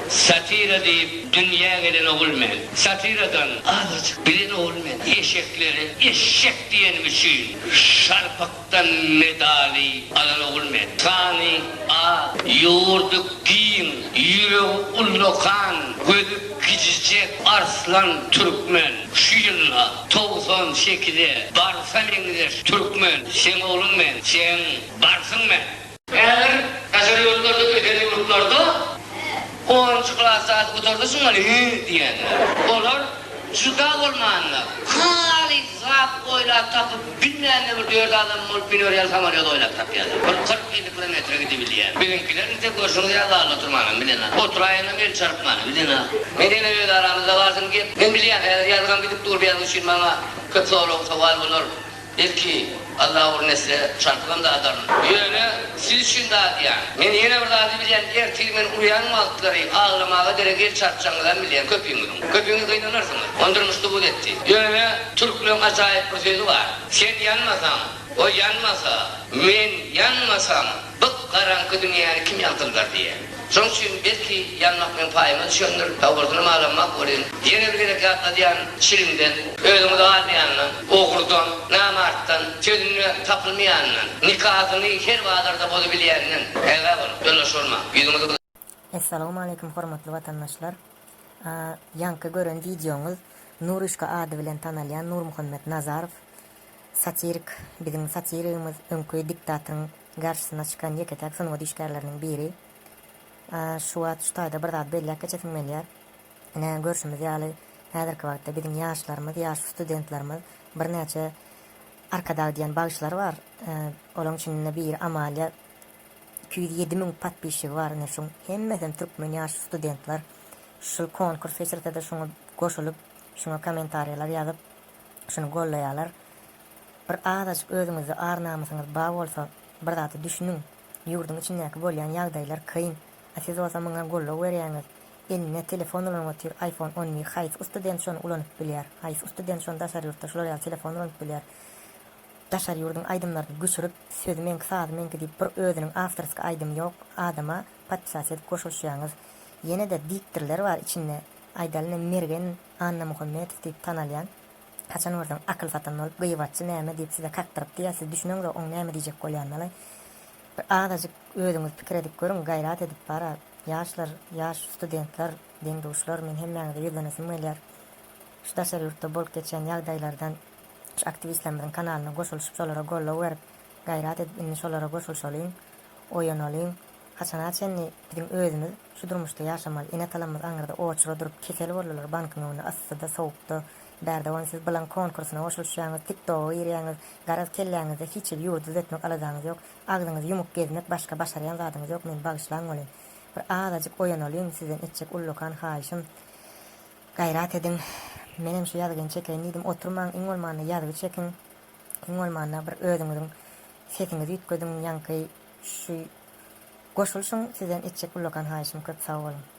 Satira deyip dünya gelen oğulmen. Satiradan azıcık bilin oğulmen. Eşekleri eşek diyen için şarpaktan medali alan oğulmen. Sani a yoğurduk giyin, yüreği ullokan, gözü gidecek arslan Türkmen. Şu yılla 98'de barsam İngiliz Türkmen. Sen oğlum men, sen barsın men. Eğer taşarı yollarda, öteli yollarda 10. klasa oturdusun mu diyen. Olur, juda olmayanlar. Hali zap oylap tapıp bilmeyen ne bir diyor da adam olup biniyor ya samaryoda oylap tapıyor. 40-50 kilometre gidebiliyen. Benimkilerin tek hoşunu ya da oturmanın bilin ha. Oturayana bir çarpmanı bilin ha. Medine öyle aramızda varsın ki ben biliyen yazgan gidip dur bir yazmışım bana kötü soru saval bulur. Belki Allah uğruna size çarpılan da adarım. Yani siz için daha diyen. Ben yine bir daha bilen yer tilmen uyanmadıkları ağlamağa derek yer çarpacağınızdan bilen köpüğünü. Köpüğünü kıynanırsınız. Ondurmuş kabul etti. Yani Türklüğün acayip bir sözü var. Sen yanmasan, o yanmasa, men yanmasam, bık karanlık dünyayı kim yantırlar diye. Son için belki yanmakla payımı düşünür, tavırını mağlanmak olayım. Yine bir gerek atla diyen şirimden, ödümü de almayanla, okurdan, namarttan, sözünü tapılmayanla, nikahını her bağlarda bozubileyenle, yollaş olma. Assalamu alaikum hormatly vatandaşlar. Yankı gören videomuz Nuruşka adı bilen tanalyan Nur Muhammed Nazarov satirik bizim satirimiz önkü diktatörün karşısına çıkan yeketek sınıf işgärlerinden biri. Şu atıştayda bir zat belli geçetilmeliler. Ne görüşümüz ýaly häzirki wagtda bizim ýaşlarymyz, ýaş studentlerimiz bir näçe arkada diýen bagşlar bar. Olaň üçin bir amalya 207.000 patpişi var ne şun. Hemmeden türkmen ýaş studentler şu konkurs geçirdi şunu goşulup şuna komentarlar ýazyp şunu gollaýarlar. Bir azajyk özüňizi arnamasyňyz ba bolsa bir zaty düşünün. Ýurdun içindäki bolýan ýagdaýlar kyn. Siz olsa maňa golla berýäňiz. Eline telefon bilen otur iPhone 10 haýs student şonu ulanyp bilýär. Haýs student şonu daşary ýurtda şolary telefon ulanyp bilýär. Daşary ýurdun aýdymlaryny güçürüp sözümen kısadymen ki bir özüniň awtorski aýdym ýok adama patças edip goşulýaňyz. Ýene de diktirler bar içinde. Aýdalyny Mergen Anna Muhammed diýip tanalýan. Kaçan oradan akıl satan olup gıyvatçı näme diýip size kaktyryp diýär. Siz düşüneňiz oň näme diýjek bolýanlar. Bir azajyk özüňiz pikir edip görüň, gaýrat edip bara. Ýaşlar, ýaş studentler, deňduşlar men hemmäňize ýerlenesim gelýär. Şu daşary ýurtda bolup geçen ýagdaýlardan şu aktivistlerimiň kanalyna goşulyp şolara golla berip gaýrat edip indi şolara goşulşalyň, oýanalyň. Haçan çenni bizim özümiz şu durmuşda ýaşamaly, ine talamyz aňyrda oçura durup kesel bolurlar bankyň önünde assyda sowukda. Bärde on siz bilen konkursyna goşulýaňyz, TikTok'a ýerýäňiz, garaz kelläňizde hiç bir ýurdu zetmek aladyňyz ýok. Agdyňyz ýumuk gezmek, başga başarýan zadyňyz ýok. Men bagşlaň bolayım. Bir azajyk oýanalyň, sizden etjek ullukan haýşym. Gaýrat edin. Menem şu ýazgyn çeken diýdim, oturmaň, iň bolmanda ýazgy çekin. Iň bolmanda bir özüňiziň sesiňizi ýetgediň ýanky şu goşulşyň, sizden etjek ullukan haýşym köp sag bolun.